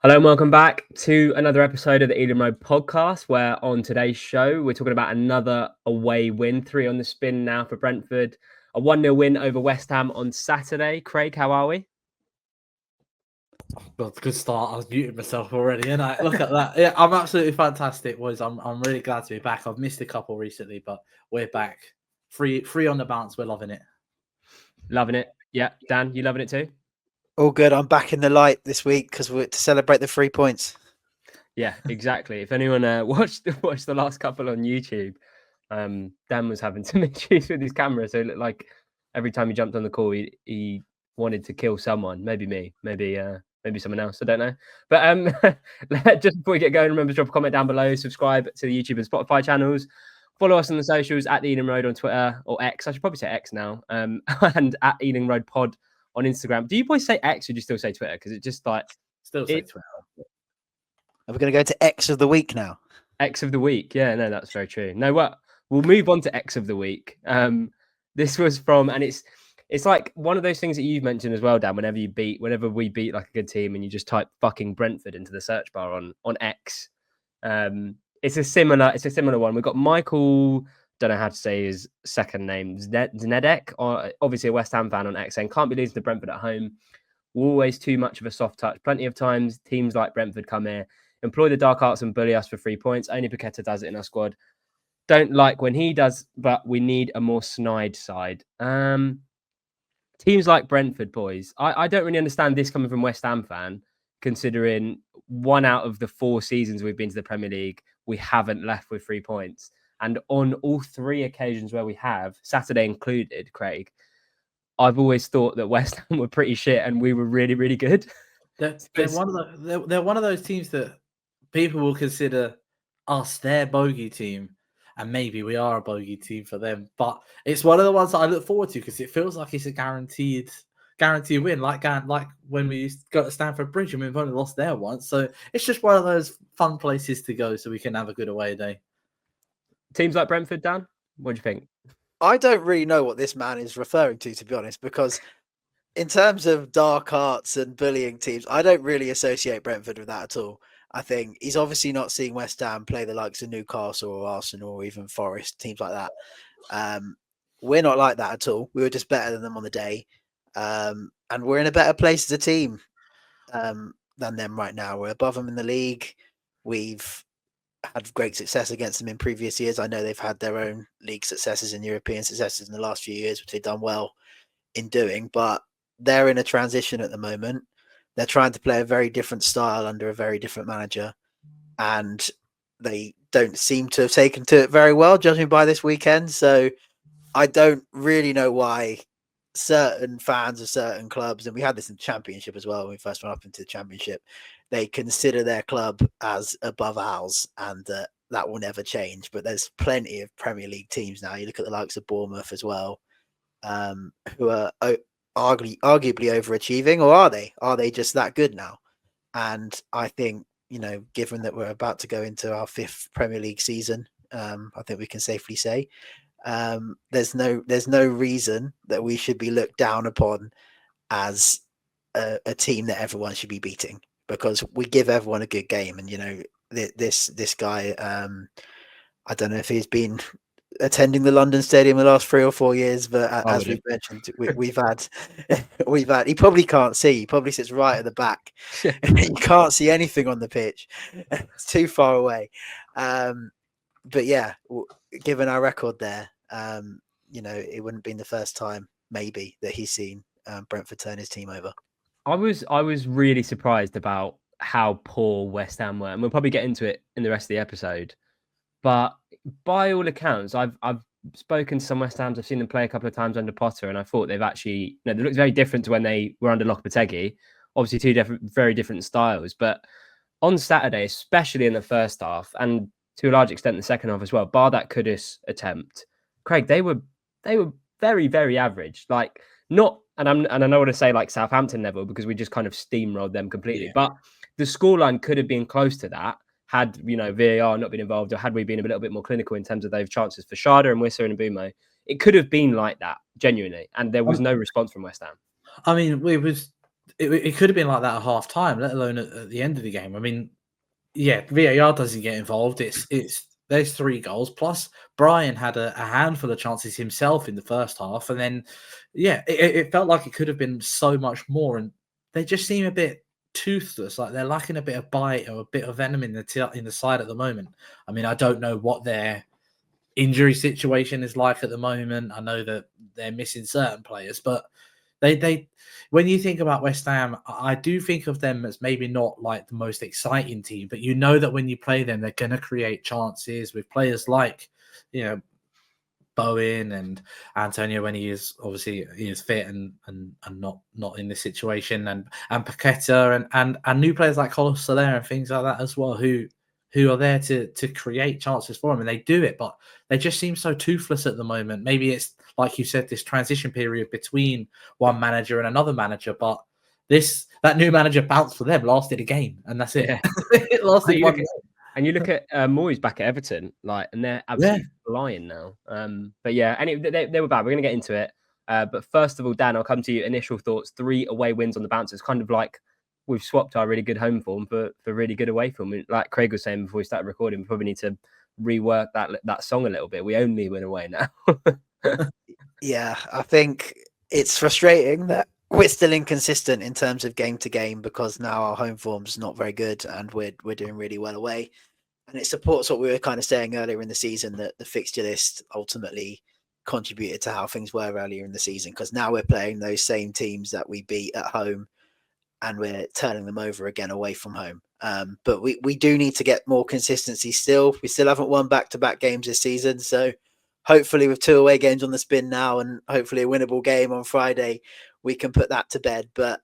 Hello and welcome back to another episode of the Ealing Road podcast, where on today's show, we're talking about another away win, 3 on the spin now for Brentford. A 1-0 win over West Ham on Saturday. Craig, how are we? Well, good start. I was muting myself already, and I look at that. Yeah, I'm absolutely fantastic, boys. I'm really glad to be back. I've missed a couple recently, but we're back. Free on the bounce. We're loving it. Loving it. Yeah, Dan, you loving it too? All good. I'm back in the light this week because we're to celebrate the 3 points. Yeah, exactly. If anyone watched the last couple on YouTube, Dan was having some issues with his camera, so it looked like every time he jumped on the call, he wanted to kill someone. Maybe me, maybe someone else. I don't know. But just before we get going, remember to drop a comment down below, subscribe to the YouTube and Spotify channels, follow us on the socials at the Ealing Road on Twitter or X. I should probably say X now, and at Ealing Road Pod on Instagram. Do you boys say X or do you still say Twitter? Because it just like Still say Twitter. Are we going to go to X of the week now? X of the week. Yeah, no, that's very true. No, what? We'll move on to X of the week. This was from, and it's like one of those things that you've mentioned as well, Dan. Whenever we beat like a good team, and you just type fucking Brentford into the search bar on X. It's a similar one. We've got Michael. Don't know how to say his second name. Znedek, or obviously a West Ham fan on X, saying can't be losing to Brentford at home. Always too much of a soft touch. Plenty of times teams like Brentford come here, employ the dark arts and bully us for 3 points. Only Paqueta does it in our squad. Don't like when he does, but we need a more snide side. Teams like Brentford, boys. I don't really understand this coming from West Ham fan, considering 1 out of the 4 seasons we've been to the Premier League, we haven't left with 3 points. And on all 3 occasions where we have, Saturday included, Craig, I've always thought that West Ham were pretty shit and we were really, really good. They're one of those teams that people will consider us their bogey team, and maybe we are a bogey team for them. But it's one of the ones that I look forward to because it feels like it's a guaranteed win, like when we used to go to Stamford Bridge and we've only lost there once. So it's just one of those fun places to go so we can have a good away day. Teams like Brentford, Dan, what do you think? I don't really know what this man is referring to be honest, because in terms of dark arts and bullying teams, I don't really associate Brentford with that at all. I think he's obviously not seeing West Ham play the likes of Newcastle or Arsenal or even Forest, teams like that. We're not like that at all. We were just better than them on the day. And we're in a better place as a team than them right now. We're above them in the league. We've had great success against them in previous years. I know they've had their own league successes and European successes in the last few years, which they've done well in doing, but they're in a transition at the moment. They're trying to play a very different style under a very different manager, and they don't seem to have taken to it very well, judging by this weekend. So I don't really know why certain fans of certain clubs, and we had this in the Championship as well when we first went up into the Championship, they consider their club as above ours, and that will never change. But there's plenty of Premier League teams now. You look at the likes of Bournemouth as well, who are arguably overachieving, or are they? Are they just that good now? And I think, given that we're about to go into our 5th Premier League season, I think we can safely say there's no reason that we should be looked down upon as a team that everyone should be beating, because we give everyone a good game. And this guy, I don't know if he's been attending the London Stadium the last 3 or 4 years, but as we've mentioned, we've had he probably can't see. He probably sits right at the back. You can't see anything on the pitch. It's too far away. But yeah, given our record there, it wouldn't be the first time maybe that he's seen Brentford turn his team over. I was really surprised about how poor West Ham were, and we'll probably get into it in the rest of the episode. But by all accounts, I've spoken to some West Hams. I've seen them play a couple of times under Potter, and I thought they've actually, they looked very different to when they were under Lopetegui. Obviously, very different styles. But on Saturday, especially in the first half, and to a large extent the second half as well, bar that Kudus attempt, Craig, they were very, very average. Like not, and I know what to say, like Southampton level, because we just kind of steamrolled them completely. Yeah. But the scoreline could have been close to that had VAR not been involved, or had we been a little bit more clinical in terms of those chances for Sharda and Wissa and Mbumo. It could have been like that, genuinely, and there was no response from West Ham. I mean, it could have been like that at half time, let alone at the end of the game. I mean, yeah, VAR doesn't get involved. There's 3 goals plus Brian had a handful of chances himself in the first half, and then it felt like it could have been so much more, and they just seem a bit toothless, like they're lacking a bit of bite or a bit of venom in the side at the moment. I mean, I don't know what their injury situation is like at the moment. I know that they're missing certain players, but they when you think about West Ham, I do think of them as maybe not like the most exciting team, but you know that when you play them, they're going to create chances with players like, Bowen and Antonio when he is fit and not in this situation, and Paqueta and new players like Carlos Soler and things like that as well, who are there to create chances for him, and they do it, but they just seem so toothless at the moment. Maybe it's like you said, this transition period between one manager and another manager, but that new manager bounced for them, lasted a game, and that's it. Yeah. It lasted one game. And you look at Moyes back at Everton, and they're absolutely flying now. But yeah, and they were bad. We're going to get into it. But first of all, Dan, I'll come to you. Initial thoughts: 3 away wins on the bounce. It's kind of like we've swapped our really good home form for really good away form. Like Craig was saying before we started recording, we probably need to rework that song a little bit. We only win away now. Yeah, I think it's frustrating that we're still inconsistent in terms of game to game, because now our home form's not very good and we're doing really well away. And it supports what we were kind of saying earlier in the season, that the fixture list ultimately contributed to how things were earlier in the season, because now we're playing those same teams that we beat at home and we're turning them over again away from home. But we do need to get more consistency still. We still haven't won back-to-back games this season. So hopefully with 2 away games on the spin now and hopefully a winnable game on Friday, we can put that to bed. But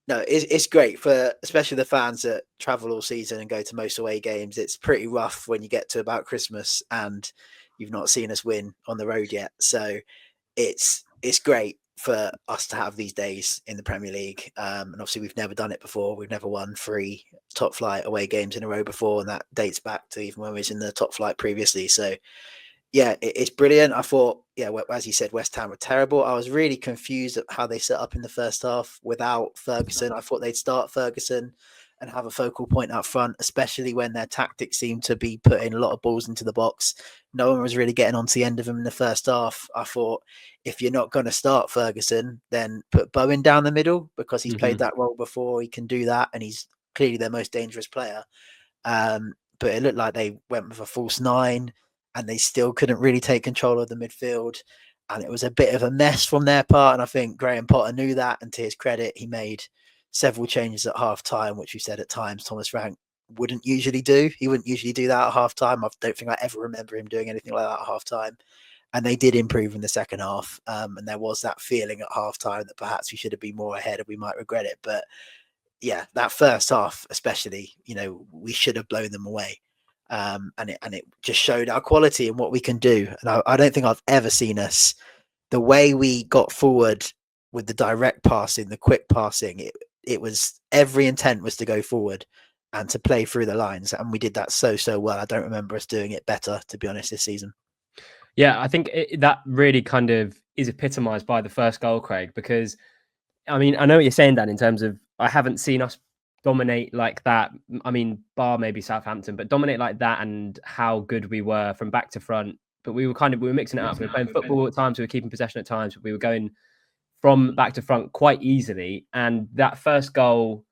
no, it's great for especially the fans that travel all season and go to most away games. It's pretty rough when you get to about Christmas and you've not seen us win on the road yet. So it's great for us to have these days in the Premier League. And obviously we've never done it before. We've never won 3 top flight away games in a row before, and that dates back to even when we was in the top flight previously. So yeah, it's brilliant. I thought, as you said, West Ham were terrible. I was really confused at how they set up in the first half without Ferguson. I thought they'd start Ferguson and have a focal point up front, especially when their tactics seemed to be putting a lot of balls into the box. No one was really getting onto the end of them in the first half. I thought, if you're not going to start Ferguson, then put Bowen down the middle, because he's played that role before. He can do that, and he's clearly their most dangerous player. But it looked like they went with a false 9, and they still couldn't really take control of the midfield. And it was a bit of a mess from their part. And I think Graham Potter knew that. And to his credit, he made several changes at half time, which we said at times Thomas Frank wouldn't usually do. He wouldn't usually do that at half time. I don't think I ever remember him doing anything like that at half time. And they did improve in the second half. And there was that feeling at half time that perhaps we should have been more ahead and we might regret it. But yeah, that first half, especially, we should have blown them away. And it just showed our quality and what we can do. And I don't think I've ever seen us, the way we got forward with the direct passing, the quick passing, it was, every intent was to go forward and to play through the lines. And we did that so well. I don't remember us doing it better, to be honest, this season. Yeah, I think that really kind of is epitomized by the first goal, Craig, because I mean, I know what you're saying, Dan, in terms of I haven't seen us dominate like that. I mean, bar maybe Southampton, but dominate like that and how good we were from back to front. But we were mixing it up. We were playing football at times. We were keeping possession at times. But we were going from back to front quite easily. And that first goal,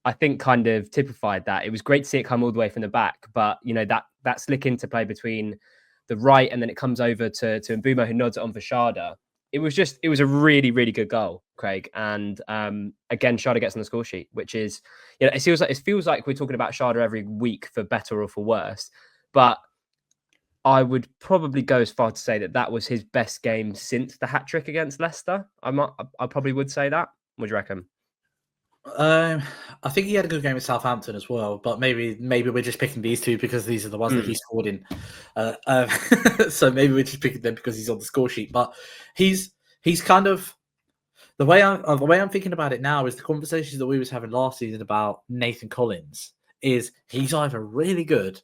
I think, kind of typified that. It was great to see it come all the way from the back. But, that slick interplay between the right and then it comes over to Mbeumo, who nods it on for Sharda. It was a really, really good goal, Craig. And again, Sharda gets on the score sheet, which is, it feels like we're talking about Sharda every week for better or for worse. But I would probably go as far to say that was his best game since the hat trick against Leicester. I probably would say that. What do you reckon? I think he had a good game with Southampton as well, but maybe we're just picking these two because these are the ones that he scored in. So maybe we're just picking them because he's on the score sheet. But he's kind of, the way I'm thinking about it now is the conversations that we was having last season about Nathan Collins is he's either really good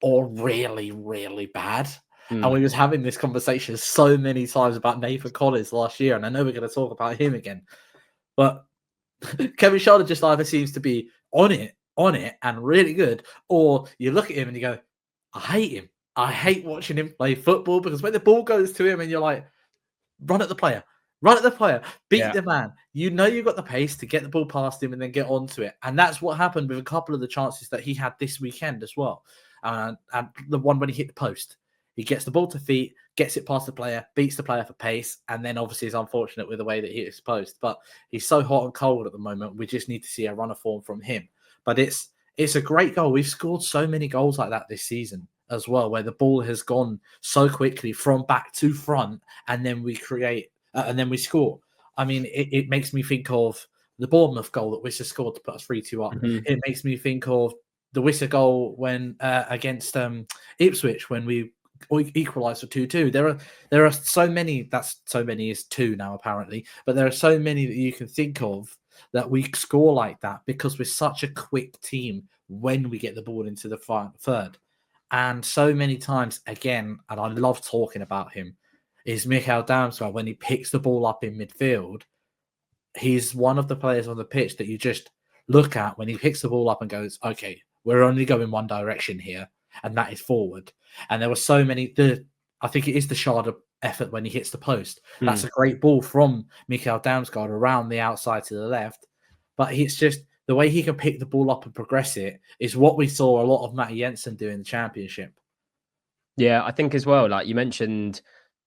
or really, really bad. And we was having this conversation so many times about Nathan Collins last year, and I know we're going to talk about him again, but Kevin Schade just either seems to be on it, and really good, or you look at him and you go, I hate him. I hate watching him play football, because when the ball goes to him and you're like, run at the player, beat the man. You know you've got the pace to get the ball past him and then get onto it. And that's what happened with a couple of the chances that he had this weekend as well. And the one when he hit the post. He gets the ball to feet, gets it past the player, beats the player for pace, and then obviously is unfortunate with the way that he hits post. But he's so hot and cold at the moment. We just need to see a runner form from him. But it's a great goal. We've scored so many goals like that this season as well, where the ball has gone so quickly from back to front, and then we create and then we score. I mean, it makes me think of the Bournemouth goal that Wissa scored to put us 3-2 up. Mm-hmm. It makes me think of the Wissa goal when against Ipswich, when we equalised for 2-2. There are so many. That's so many is 2 now apparently, but there are so many that you can think of that we score like that because we're such a quick team when we get the ball into the third. And so many times, again, and I love talking about him, is Mikael Damsgaard. When he picks the ball up in midfield, he's one of the players on the pitch that you just look at when he picks the ball up and goes, okay, we're only going one direction here, and that is forward. And there were so many, I think it is the Schade effort when he hits the post. That's a great ball from Mikael Damsgaard around the outside to the left. But it's just the way he can pick the ball up and progress it is what we saw a lot of Matty Jensen do in the Championship. Yeah, I think as well, like you mentioned,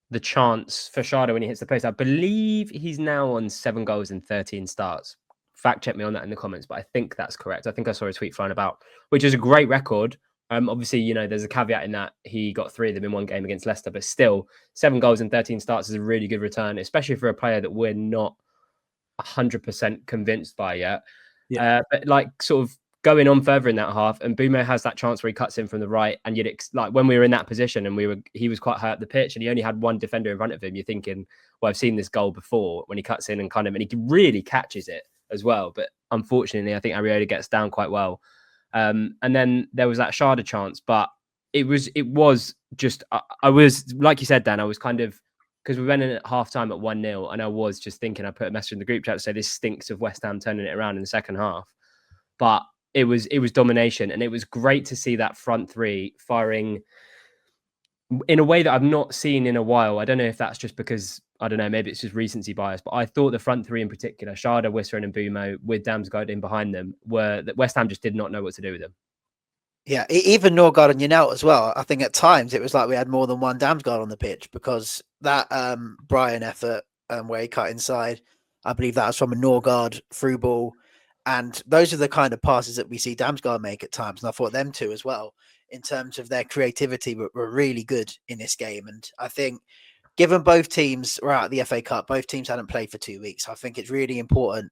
the chance for Schade when he hits the post. I believe he's now on 7 goals in 13 starts. Fact check me on that in the comments, but I think that's correct. I think I saw a tweet flying about, which is a great record. Obviously, you know, there's a caveat in that he got 3 of them in one game against Leicester, but still 7 goals in 13 starts is a really good return, especially for a player that we're not 100% convinced by yet. Yeah. But like sort of going on further in that half, and Bumo has that chance where he cuts in from the right, and you'd like when we were in that position and he was quite high up the pitch and he only had one defender in front of him, you're thinking, well, I've seen this goal before, when he cuts in and and he really catches it as well. But unfortunately, I think Areola gets down quite well. And then there was that Schade chance, but it was just, I was, like you said, Dan, I was kind of, because we went in at half time at 1-0, and I was just thinking, I put a message in the group chat to say this stinks of West Ham turning it around in the second half. But it was domination, and it was great to see that front three firing in a way that I've not seen in a while. I don't know if that's just because, I don't know, maybe it's just recency bias, but I thought the front three in particular, Schade, Wissa and Mbumo, with Damsgaard in behind them, were that West Ham just did not know what to do with them. Yeah, even Norgard and United as well. I think at times it was like we had more than one Damsgaard on the pitch, because that Brian effort where he cut inside, I believe that was from a Norgard through ball. And those are the kind of passes that we see Damsgaard make at times. And I thought them two as well, in terms of their creativity, were really good in this game. And I think given both teams were out of the FA Cup, both teams hadn't played for 2 weeks, I think it's really important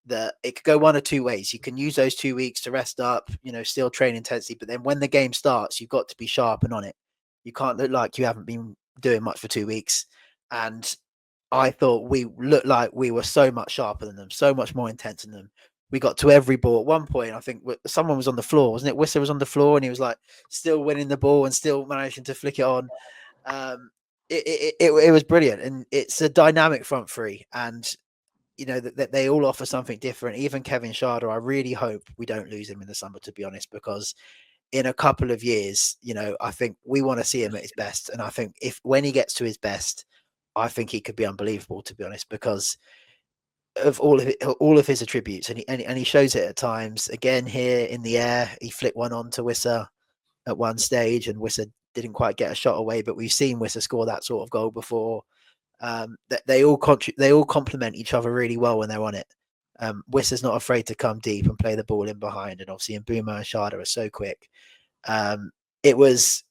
that it could go one or two ways. You can use those 2 weeks to rest up, you know, still train intensely, but then when the game starts, you've got to be sharp and on it. You can't look like you haven't been doing much for 2 weeks. And I thought we looked like we were so much sharper than them, so much more intense than them. We got to every ball. At one point, I think someone was on the floor, wasn't it? Wissa was on the floor, and he was like still winning the ball and still managing to flick it on. It was brilliant, and it's a dynamic front three, and you know that they all offer something different. Even Kevin Schade, I really hope we don't lose him in the summer, to be honest, because in a couple of years, you know, I think we want to see him at his best, and I think when he gets to his best, I think he could be unbelievable, to be honest, because of all of his attributes, and he shows it at times. Again, here in the air, he flicked one on to Wissa at one stage, and Wissa didn't quite get a shot away, but we've seen Wissa score that sort of goal before. They all complement each other really well when they're on it. Wissa's not afraid to come deep and play the ball in behind, and obviously Mbumo and Schade are so quick. It was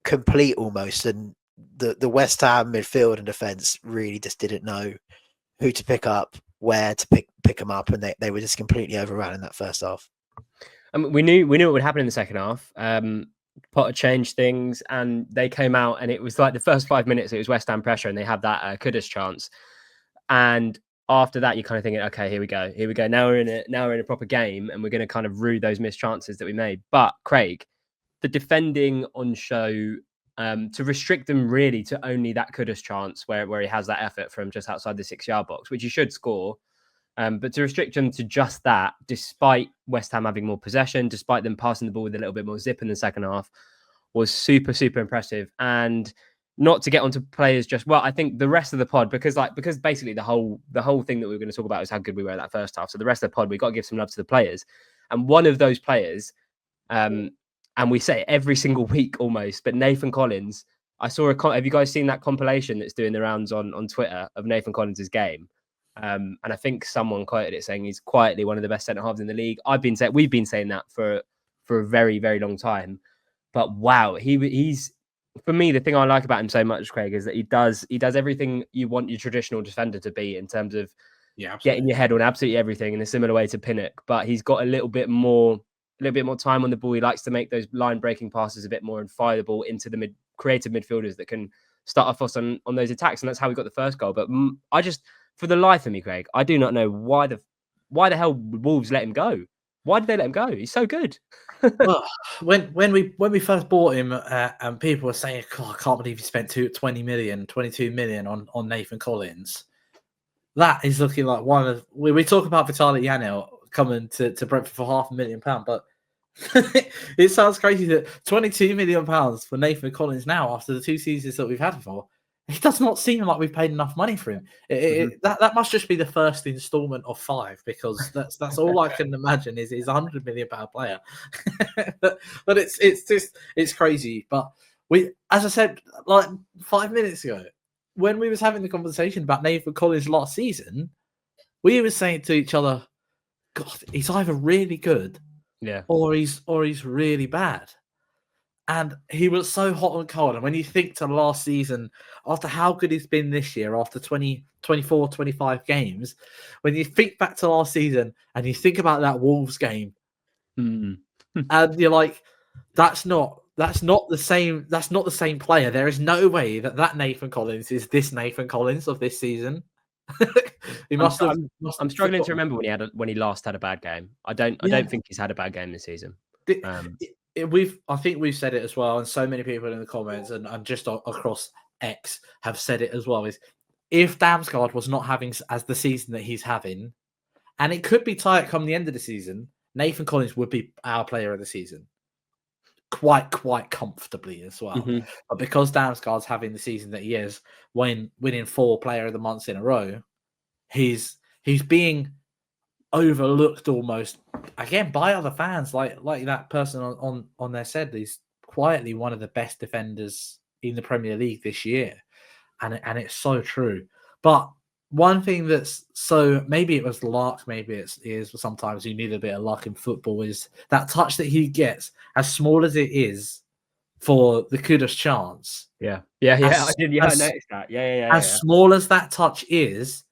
complete almost, and the West Ham midfield and defence really just didn't know who to pick up, where to pick them up, and they were just completely overrun in that first half. We knew what would happen in the second half. Potter changed things, and they came out, and it was like the first 5 minutes it was West Ham pressure, and they had that Kudus chance, and after that you're kind of thinking, okay, here we go, now we're in a proper game, and we're going to kind of rue those missed chances that we made. But Craig, the defending on show, to restrict them really to only that Kudus chance where he has that effort from just outside the 6-yard box, which he should score, But to restrict them to just that, despite West Ham having more possession, despite them passing the ball with a little bit more zip in the second half, was super, super impressive. And not to get onto players I think the rest of the pod, because basically the whole thing that we were going to talk about is how good we were at that first half. So the rest of the pod, we've got to give some love to the players. And one of those players, and we say it every single week almost, but Nathan Collins, I saw have you guys seen that compilation that's doing the rounds on Twitter of Nathan Collins' game? And I think someone quoted it saying he's quietly one of the best centre halves in the league. We've been saying that for a very, very long time. But wow, he's for me, the thing I like about him so much, Craig, is that he does everything you want your traditional defender to be in terms of getting your head on absolutely everything in a similar way to Pinnock. But he's got a little bit more time on the ball. He likes to make those line breaking passes a bit more and fire the ball into the creative midfielders that can start off us on those attacks. And that's how we got the first goal. But I just, for the life of me, Craig, I do not know why the hell Wolves let him go. Why did they let him go? He's so good. Well, when we first bought him, and people were saying, "I can't believe you spent 22 million on Nathan Collins." That is looking like one of we talk about Vitaly Yanel coming to Brentford for £500,000, but it sounds crazy that £22 million for Nathan Collins now after the 2 seasons that we've had him for. It does not seem like we've paid enough money for him. That must just be the first instalment of 5, because that's all I can imagine is a £100 million player. but it's crazy. But as I said, like 5 minutes ago, when we was having the conversation about Nathan Collins last season, we were saying to each other, "God, he's either really good, or he's really bad." And he was so hot and cold. And when you think to last season, after how good he's been this year, after 24, 25 games, when you think back to last season and you think about that Wolves game, and you're like, that's not the same player. There is no way that Nathan Collins is this Nathan Collins of this season. I'm struggling to remember when he last had a bad game. I don't think he's had a bad game this season. I think we've said it as well, and so many people in the comments and just across X have said it as well, is if Damsgaard was not having as the season that he's having, and it could be tight come the end of the season, Nathan Collins would be our player of the season quite comfortably as well. But because Damsgaard's having the season that he is, winning 4 player of the months in a row, he's being overlooked almost again by other fans, like that person on there said, he's quietly one of the best defenders in the Premier League this year, and it's so true. But one thing that's maybe it was luck, maybe it is sometimes you need a bit of luck in football, is that touch that he gets, as small as it is for the kudos chance. I noticed that. As small as that touch is,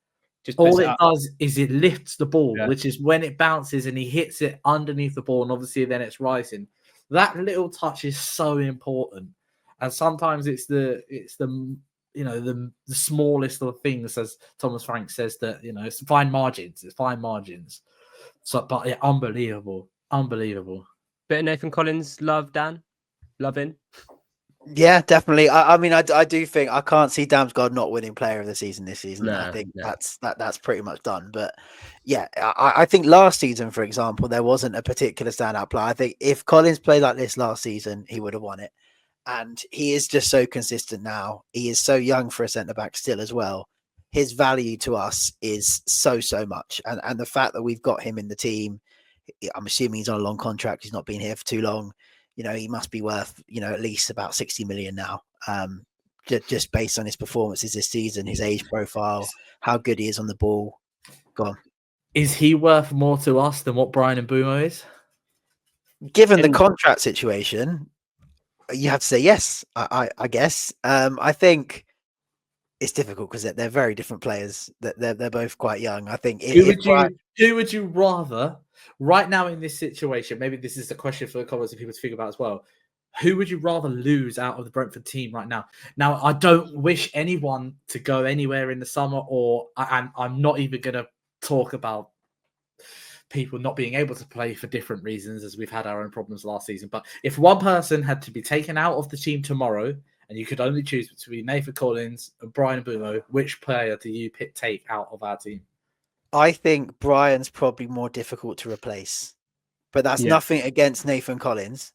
all it does is it lifts the ball, which is when it bounces and he hits it underneath the ball, and obviously then it's rising. That little touch is so important, and sometimes it's the smallest of things, as Thomas Frank says, that it's fine margins. It's fine margins. So, but yeah, unbelievable. Bit of Nathan Collins love, Dan, loving. Yeah, definitely. I mean, I do think I can't see Damsgaard not winning player of the season this season. I think that's pretty much done. But yeah, I think last season, for example, there wasn't a particular standout player. I think if Collins played like this last season, he would have won it. And he is just so consistent now. He is so young for a centre-back still as well. His value to us is so much. And the fact that we've got him in the team, I'm assuming he's on a long contract. He's not been here for too long. He must be worth, at least about 60 million now, just based on his performances this season, his age profile, how good he is on the ball. Go on. Is he worth more to us than what Brian and Bumo is? Given the contract situation, you have to say yes, I guess. I think it's difficult because they're very different players. They're both quite young. I think. Who would you rather right now in this situation? Maybe this is the question for the comments and people to think about as well. Who would you rather lose out of the Brentford team right now? Now, I don't wish anyone to go anywhere in the summer, I'm not even going to talk about people not being able to play for different reasons, as we've had our own problems last season. But if one person had to be taken out of the team tomorrow, and you could only choose between Nathan Collins and Brian Bumo, which player do you take out of our team? I think Brian's probably more difficult to replace, but that's nothing against Nathan Collins.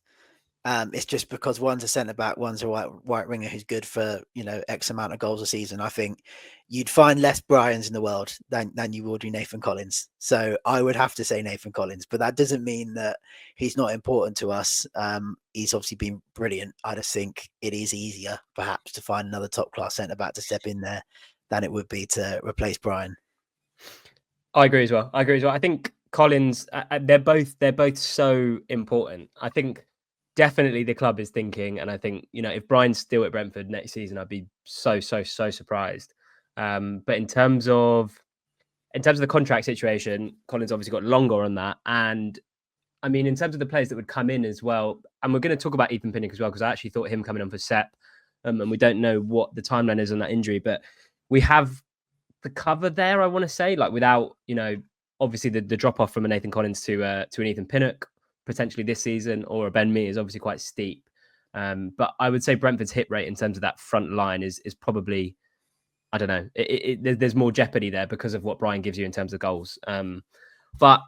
It's just because one's a centre back, one's a right winger who's good for X amount of goals a season. I think you'd find less Bryans in the world than you will do Nathan Collins. So I would have to say Nathan Collins, but that doesn't mean that he's not important to us. He's obviously been brilliant. I just think it is easier perhaps to find another top class centre back to step in there than it would be to replace Brian. I agree as well. I think Collins, they're both so important. I think definitely the club is thinking, and I think if Brian's still at Brentford next season, I'd be so surprised. But in terms of the contract situation, Collins obviously got longer on that, and I mean in terms of the players that would come in as well, and we're going to talk about Ethan Pinnock as well because I actually thought him coming on for Sepp, and we don't know what the timeline is on that injury, but we have the cover there, I want to say, like without, obviously the drop off from a Nathan Collins to an Ethan Pinnock potentially this season or a Ben Mee is obviously quite steep. But I would say Brentford's hit rate in terms of that front line is probably, I don't know, there's more jeopardy there because of what Brian gives you in terms of goals. But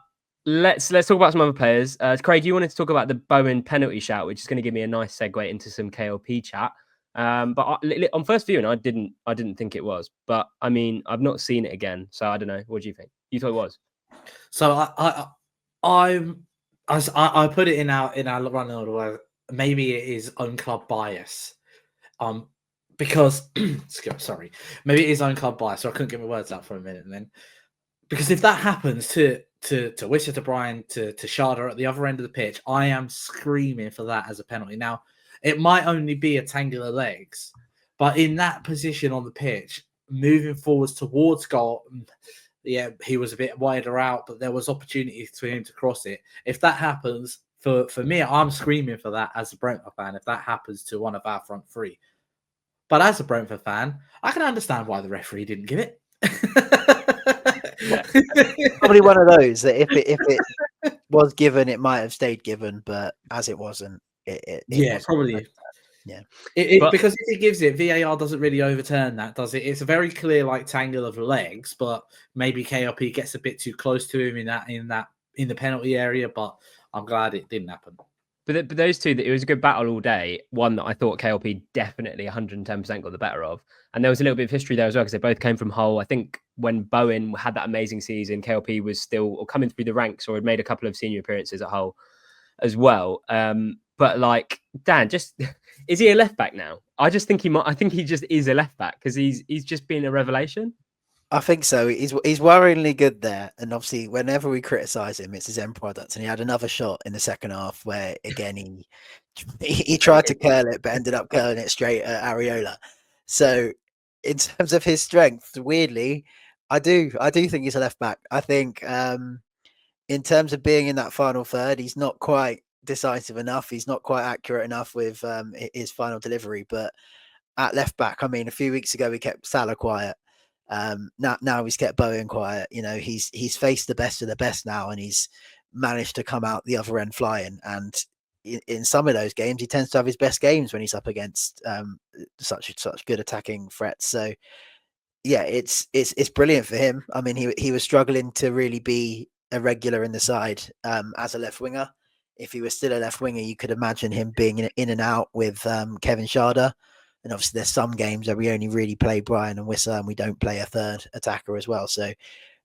let's talk about some other players. Craig, you wanted to talk about the Bowen penalty shout, which is going to give me a nice segue into some KLP chat. But on first viewing, I didn't think it was. But I mean, I've not seen it again, so I don't know. What do you think? You thought it was? So I put it in our running order. Maybe it is own club bias, because sorry, maybe it is own club bias. So I couldn't get my words out for a minute, and then because if that happens to Wisher, to Brian, to Sharda at the other end of the pitch, I am screaming for that as a penalty. Now, it might only be a tangular legs, but in that position on the pitch, moving forwards towards goal, yeah, he was a bit wider out, but there was opportunity for him to cross it. If that happens, for me, I'm screaming for that as a Brentford fan, if that happens to one of our front three. But as a Brentford fan, I can understand why the referee didn't give it. Probably one of those that if it was given, it might have stayed given, but as it wasn't, it wasn't. Probably. Yeah, because if it gives it, VAR doesn't really overturn that, does it? It's a very clear tangle of legs, but maybe KLP gets a bit too close to him in the penalty area. But I'm glad it didn't happen. But those two, it was a good battle all day. One that I thought KLP definitely 110% got the better of. And there was a little bit of history there as well because they both came from Hull. I think when Bowen had that amazing season, KLP was still coming through the ranks or had made a couple of senior appearances at Hull as well. But Dan, just is he a left back now? I just think I think he just is a left back because he's just been a revelation. I think so. He's worryingly good there, and obviously, whenever we criticise him, it's his end product. And he had another shot in the second half where, again, he tried to curl it, but ended up curling it straight at Areola. So, in terms of his strength, weirdly, I do think he's a left back. I think, in terms of being in that final third, he's not quite decisive enough. He's not quite accurate enough with his final delivery. But at left back, I mean, a few weeks ago we kept Salah quiet. Now he's kept Bowen quiet. He's faced the best of the best now, and he's managed to come out the other end flying. And in some of those games, he tends to have his best games when he's up against such good attacking threats. So yeah, it's brilliant for him. I mean, he was struggling to really be a regular in the side as a left winger. If he was still a left winger, you could imagine him being in and out with Kevin Sharda. And obviously there's some games where we only really play Brian and Wissa and we don't play a third attacker as well. So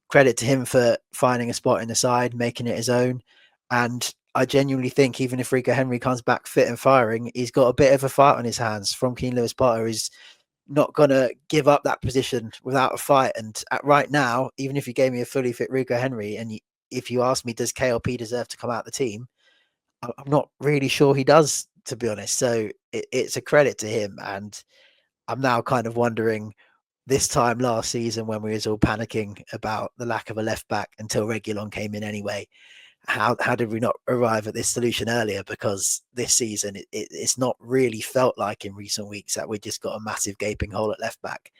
credit to him for finding a spot in the side, making it his own. And I genuinely think even if Rico Henry comes back fit and firing, he's got a bit of a fight on his hands from Keane Lewis-Potter. He's not going to give up that position without a fight. And right now, even if you gave me a fully fit Rico Henry, and if you ask me, does KLP deserve to come out of the team? I'm not really sure he does, to be honest. So it's a credit to him. And I'm now kind of wondering, this time last season when we was all panicking about the lack of a left back until Reguilon came in anyway, how did we not arrive at this solution earlier? Because this season it's not really felt like in recent weeks that we just got a massive gaping hole at left back,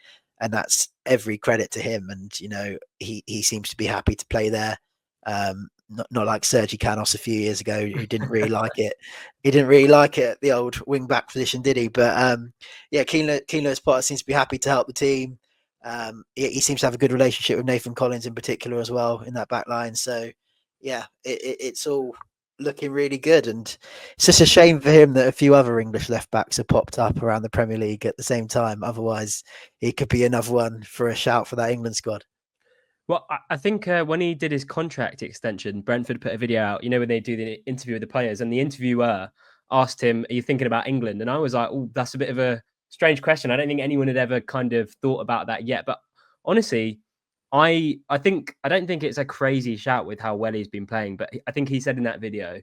and that's every credit to him. And he seems to be happy to play there. Not like Sergi Canos a few years ago, who didn't really like it. He didn't really like it, the old wing back position, did he? But yeah, Keane Lewis-Potter seems to be happy to help the team. He seems to have a good relationship with Nathan Collins in particular as well in that back line. So, yeah, it's all looking really good. And it's just a shame for him that a few other English left backs have popped up around the Premier League at the same time. Otherwise, he could be another one for a shout for that England squad. Well, I think when he did his contract extension, Brentford put a video out, you know, when they do the interview with the players, and the interviewer asked him, "Are you thinking about England?" And I was like, "Oh, that's a bit of a strange question. I don't think anyone had ever kind of thought about that yet." But honestly, I don't think it's a crazy shout with how well he's been playing. But I think he said in that video,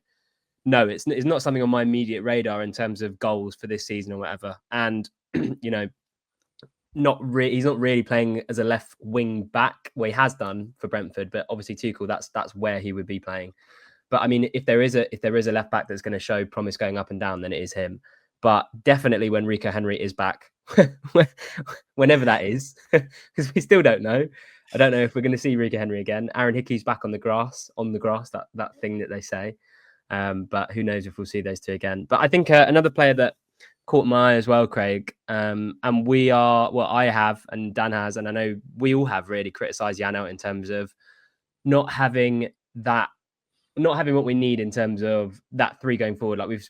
"No, it's not something on my immediate radar in terms of goals for this season or whatever." And you know, he's not really playing as a left wing back, where he has done for Brentford, but obviously Tuchel, that's where he would be playing. But I mean, if there is a left back that's going to show promise going up and down, then it is him. But definitely when Rico Henry is back, whenever that is, because we still don't know. I don't know if we're going to see Rico Henry again. Aaron Hickey's back on the grass, that thing that they say. But who knows if we'll see those two again. But I think another player that caught my eye as well, Craig. And I have, and Dan has, and I know we all have really criticised Yano in terms of not having what we need in terms of that three going forward. Like we've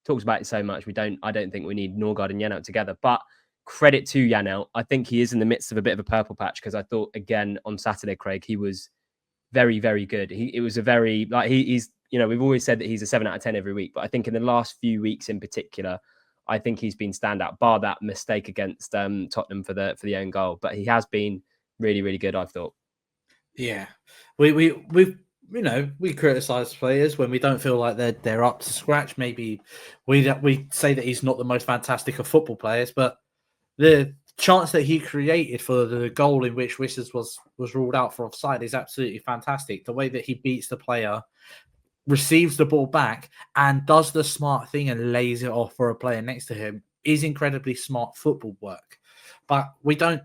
talked about it so much. I don't think we need Norgard and Yano together. But credit to Yano. I think he is in the midst of a bit of a purple patch, because I thought again on Saturday, Craig, he was very, very good. He's, you know, we've always said that he's a 7 out of 10 every week, but I think in the last few weeks in particular, I think he's been standout, bar that mistake against Tottenham for the own goal. But he has been really, really good, I've thought. Yeah, we criticise players when we don't feel like they're up to scratch. Maybe we say that he's not the most fantastic of football players, but the chance that he created for the goal in which Wissers was ruled out for offside is absolutely fantastic. The way that he beats the player, receives the ball back, and does the smart thing and lays it off for a player next to him is incredibly smart football work. But we don't.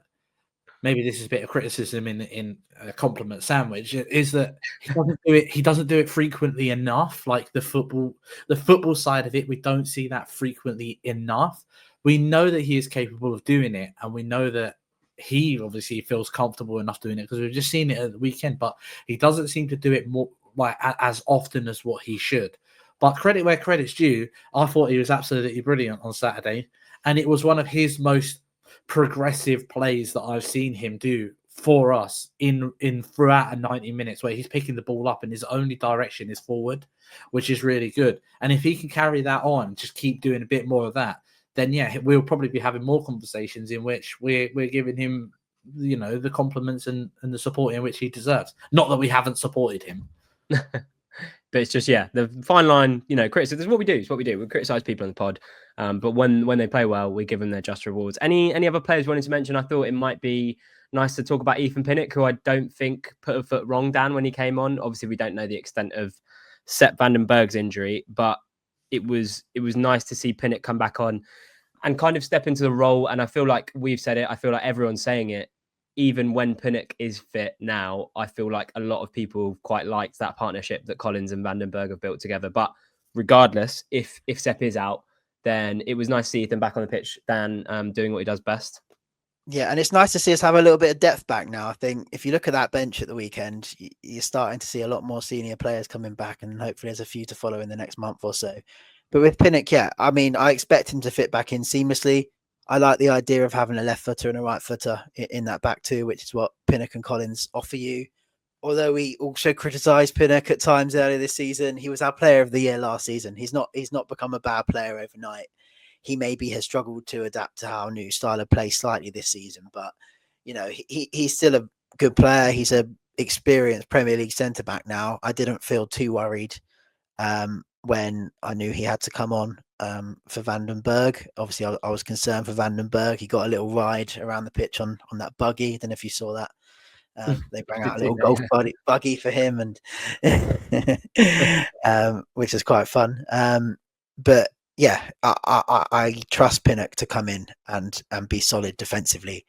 Maybe this is a bit of criticism in a compliment sandwich. Is that he doesn't do it? He doesn't do it frequently enough. Like the football side of it, we don't see that frequently enough. We know that he is capable of doing it, and we know that he obviously feels comfortable enough doing it because we've just seen it at the weekend. But he doesn't seem to do it more like as often as what he should. But credit where credit's due. I thought he was absolutely brilliant on Saturday, and it was one of his most progressive plays that I've seen him do for us in throughout a 90 minutes, where he's picking the ball up and his only direction is forward, which is really good. And if he can carry that on, just keep doing a bit more of that, then yeah, we'll probably be having more conversations in which we're giving him, you know, the compliments and the support in which he deserves. Not that we haven't supported him. But it's just, yeah, the fine line, you know, criticism is what we do. It's what we do. We criticize people on the pod. But when they play well, we give them their just rewards. Any other players you wanted to mention? I thought it might be nice to talk about Ethan Pinnock, who I don't think put a foot wrong, Dan, when he came on. Obviously, we don't know the extent of Sepp Vandenberg's injury, but it was nice to see Pinnock come back on and kind of step into the role. And I feel like we've said it. I feel like everyone's saying it. Even when Pinnock is fit now, I feel like a lot of people quite liked that partnership that Collins and Vandenberg have built together. But regardless, if Sepp is out, then it was nice to see Ethan back on the pitch, Dan, doing what he does best. Yeah, and it's nice to see us have a little bit of depth back now. I think if you look at that bench at the weekend, you're starting to see a lot more senior players coming back, and hopefully there's a few to follow in the next month or so. But with Pinnock, yeah, I mean, I expect him to fit back in seamlessly. I like the idea of having a left footer and a right footer in that back two, which is what Pinnock and Collins offer you. Although we also criticised Pinnock at times earlier this season, he was our player of the year last season. He's not become a bad player overnight. He maybe has struggled to adapt to our new style of play slightly this season, but you know, he's still a good player. He's a experienced Premier League centre back now. I didn't feel too worried when I knew he had to come on for Vandenberg. Obviously, I was concerned for Vandenberg. He got a little ride around the pitch on that buggy. I don't know if you saw that. They bring out a little golf buggy for him, and which is quite fun. But yeah, I trust Pinnock to come in and be solid defensively.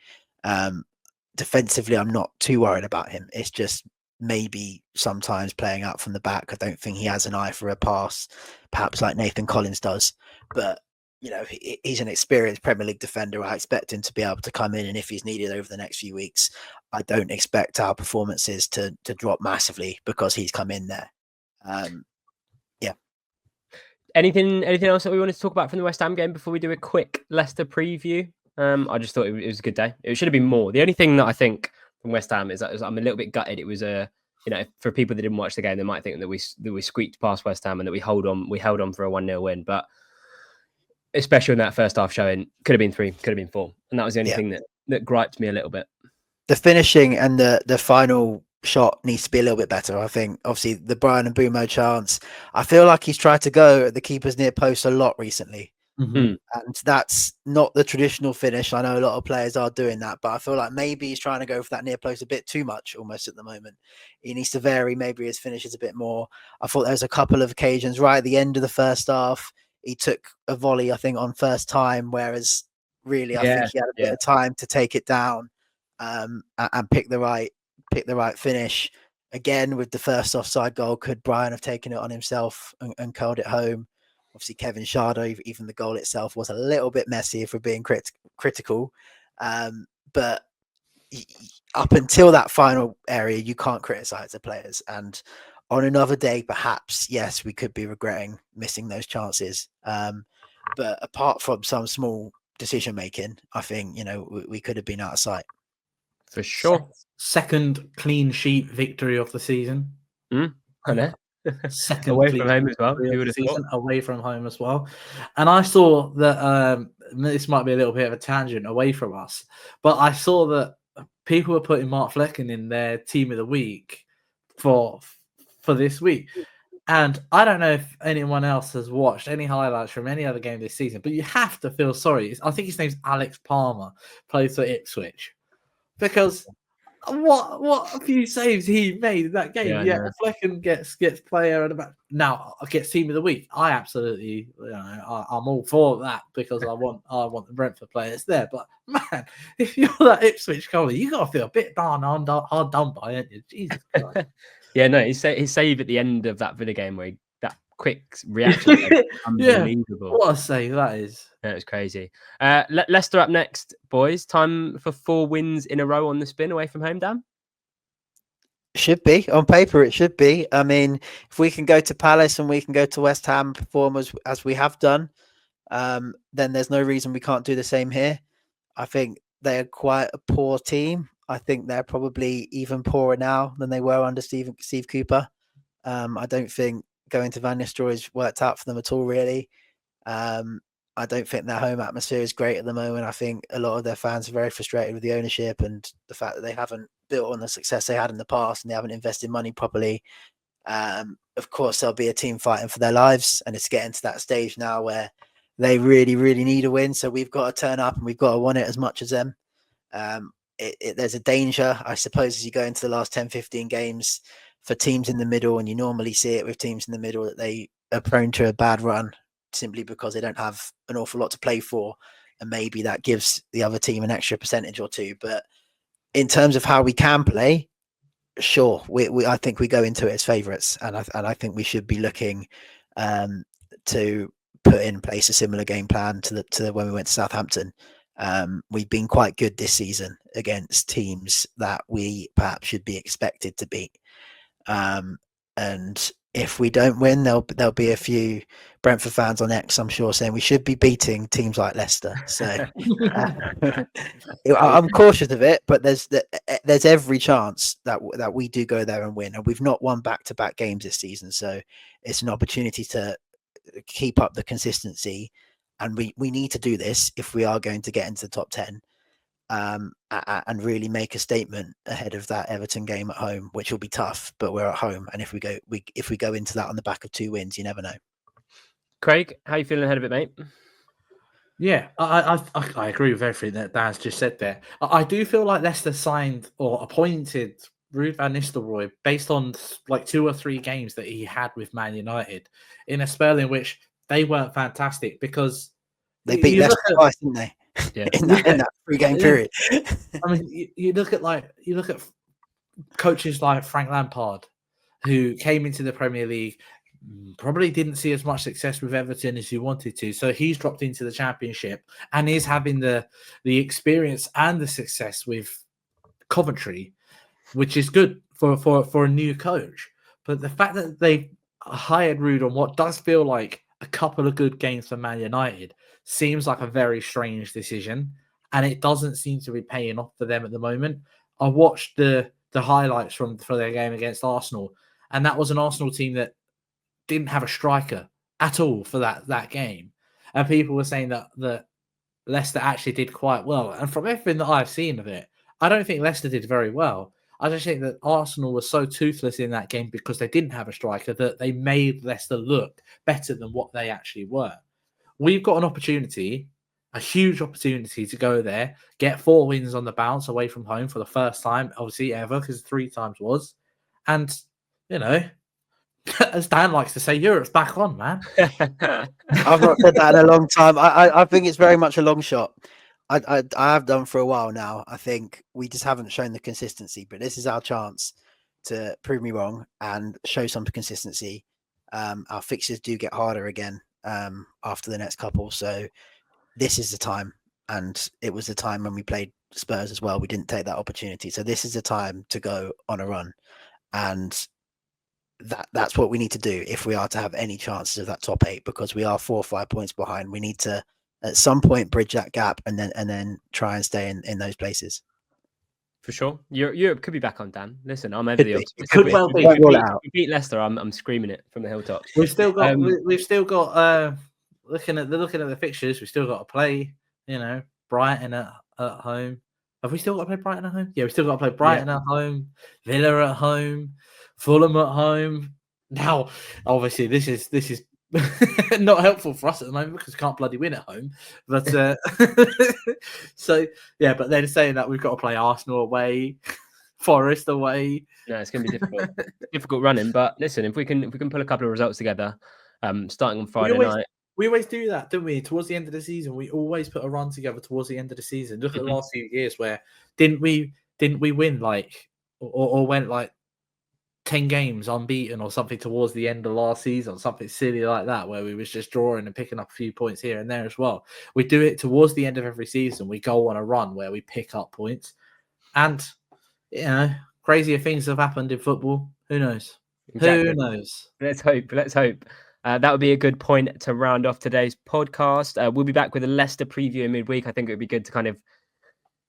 Defensively, I'm not too worried about him. It's just maybe sometimes playing out from the back. I don't think he has an eye for a pass, perhaps like Nathan Collins does. But he's an experienced Premier League defender. I expect him to be able to come in, and if he's needed over the next few weeks, I don't expect our performances to drop massively because he's come in there. Yeah. Anything else that we wanted to talk about from the West Ham game before we do a quick Leicester preview? I just thought it was a good day. It should have been more. The only thing that I think from West Ham is that I'm a little bit gutted. It was for people that didn't watch the game, they might think that we squeaked past West Ham and that we held on for a 1-0 win. But especially in that first half showing, could have been 3, could have been 4. And that was the only thing that griped me a little bit. The finishing and the final shot needs to be a little bit better. I think obviously the Brian and Bumo chance, I feel like he's tried to go at the keeper's near post a lot recently. And that's not the traditional finish. I know a lot of players are doing that, but I feel like maybe he's trying to go for that near post a bit too much almost at the moment. He needs to vary maybe his finishes a bit more. I thought there was a couple of occasions right at the end of the first half, he took a volley, I think, on first time, whereas really I think he had a bit of time to take it down and pick the right finish. Again, with the first offside goal, could Brian have taken it on himself and curled it home? Obviously, Kevin Shardo, even the goal itself was a little bit messy if we're being critical. But up until that final area, you can't criticise the players. And on another day, perhaps, yes, we could be regretting missing those chances. But apart from some small decision making, I think, we could have been out of sight. For sure. Second clean sheet victory of the season. I know. Second away from home as well. Who would have thought? Away from home as well. And I saw that this might be a little bit of a tangent away from us, but I saw that people were putting Mark Flecken in their team of the week for this week. And I don't know if anyone else has watched any highlights from any other game this season, but you have to feel sorry. I think his name's Alex Palmer, plays for Ipswich. Because what a few saves he made in that game. Flecken gets player of the match. Now gets team of the week. I absolutely, I'm all for that because I want the Brentford players there. But man, if you're that Ipswich goalie, you got to feel a bit hard done by, aren't you? Jesus Christ. His save at the end of that Villa game where that quick reaction, unbelievable. What a save that is. That was crazy. Leicester up next, boys. Time for 4 wins in a row on the spin away from home, Dan? Should be. On paper, it should be. I mean, if we can go to Palace and we can go to West Ham, perform as we have done, then there's no reason we can't do the same here. I think they're quite a poor team. I think they're probably even poorer now than they were under Steve Cooper. I don't think going to Van Nistelrooy's worked out for them at all, really. I don't think their home atmosphere is great at the moment. I think a lot of their fans are very frustrated with the ownership and the fact that they haven't built on the success they had in the past and they haven't invested money properly. Of course, there'll be a team fighting for their lives, and it's getting to that stage now where they really, really need a win. So we've got to turn up and we've got to want it as much as them. There's a danger, I suppose, as you go into the last 10, 15 games for teams in the middle, and you normally see it with teams in the middle that they are prone to a bad run simply because they don't have an awful lot to play for, and maybe that gives the other team an extra percentage or two. But in terms of how we can play, sure, I think we go into it as favourites, and I think we should be looking to put in place a similar game plan to when we went to Southampton. We've been quite good this season against teams that we perhaps should be expected to beat. And if we don't win, there'll be a few Brentford fans on X, I'm sure, saying we should be beating teams like Leicester. So I'm cautious of it, but there's every chance that we do go there and win. And we've not won back-to-back games this season, so it's an opportunity to keep up the consistency. And we need to do this if we are going to get into the top 10 and really make a statement ahead of that Everton game at home, which will be tough, but we're at home. And if we go into that on the back of 2 wins, you never know. Craig, how you feeling ahead of it, mate? Yeah, I agree with everything that Dan's just said there. I do feel like Leicester signed or appointed Ruud van Nistelrooy based on like 2 or 3 games that he had with Man United in a spell in which they weren't fantastic because they beat Leicester twice, didn't they? Yeah. in that 3-game period. I mean, you look at coaches like Frank Lampard, who came into the Premier League, probably didn't see as much success with Everton as he wanted to. So he's dropped into the Championship and is having the experience and the success with Coventry, which is good for a new coach. But the fact that they hired Rude on what does feel like a couple of good games for Man United seems like a very strange decision, and it doesn't seem to be paying off for them at the moment. I watched the highlights for their game against Arsenal, and that was an Arsenal team that didn't have a striker at all for that game. And people were saying that Leicester actually did quite well. And from everything that I've seen of it, I don't think Leicester did very well. I just think that Arsenal was so toothless in that game because they didn't have a striker that they made Leicester look better than what they actually were. We've got an opportunity, a huge opportunity to go there, get 4 wins on the bounce away from home for the first time, obviously ever, because 3 times was. And, as Dan likes to say, Europe's back on, man. I've not said that in a long time. I think it's very much a long shot. I have done for a while now. I think we just haven't shown the consistency, but this is our chance to prove me wrong and show some consistency. Our fixtures do get harder again after the next couple, so this is the time. And it was the time when we played Spurs as well. We didn't take that opportunity, so this is the time to go on a run, and that's what we need to do if we are to have any chances of that top 8, because we are 4 or 5 points behind. We need to at some point bridge that gap and then try and stay in those places. For sure. Europe could be back on, Dan. Listen, I'm over the odds. It could well be. If we beat Leicester, I'm screaming it from the hilltops. We've still got looking at the fixtures, we've still got to play, Brighton at home. Have we still got to play Brighton at home? Yeah, we've still got to play Brighton at home, Villa at home, Fulham at home. Now, obviously, this is not helpful for us at the moment because we can't bloody win at home. But so yeah, but then saying that we've got to play Arsenal away, Forest away. No, it's going to be difficult. Difficult running. But listen, if we can pull a couple of results together, starting on Friday night. We always do that, don't we? Towards the end of the season, we always put a run together towards the end of the season. Look at the last few years where didn't we win like or went like 10 games unbeaten or something towards the end of last season, something silly like that, where we was just drawing and picking up a few points here and there as well. We do it towards the end of every season. We go on a run where we pick up points, and crazier things have happened in football. Who knows? Exactly. Who knows? Let's hope. That would be a good point to round off today's podcast. We'll be back with a Leicester preview in midweek. I think it would be good to kind of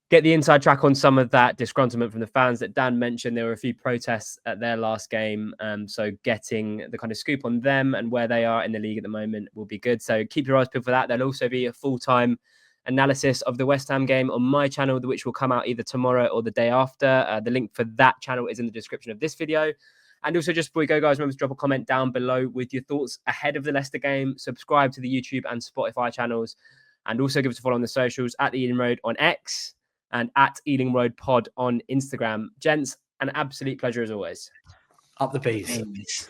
get the inside track on some of that disgruntlement from the fans that Dan mentioned. There were a few protests at their last game. So getting the kind of scoop on them and where they are in the league at the moment will be good. So keep your eyes peeled for that. There'll also be a full-time analysis of the West Ham game on my channel, which will come out either tomorrow or the day after. The link for that channel is in the description of this video. And also, just before we go, guys, remember to drop a comment down below with your thoughts ahead of the Leicester game. Subscribe to the YouTube and Spotify channels. And also give us a follow on the socials at Ealing Road on X and at Ealing Road Pod on Instagram. Gents, an absolute pleasure as always. Up the bees.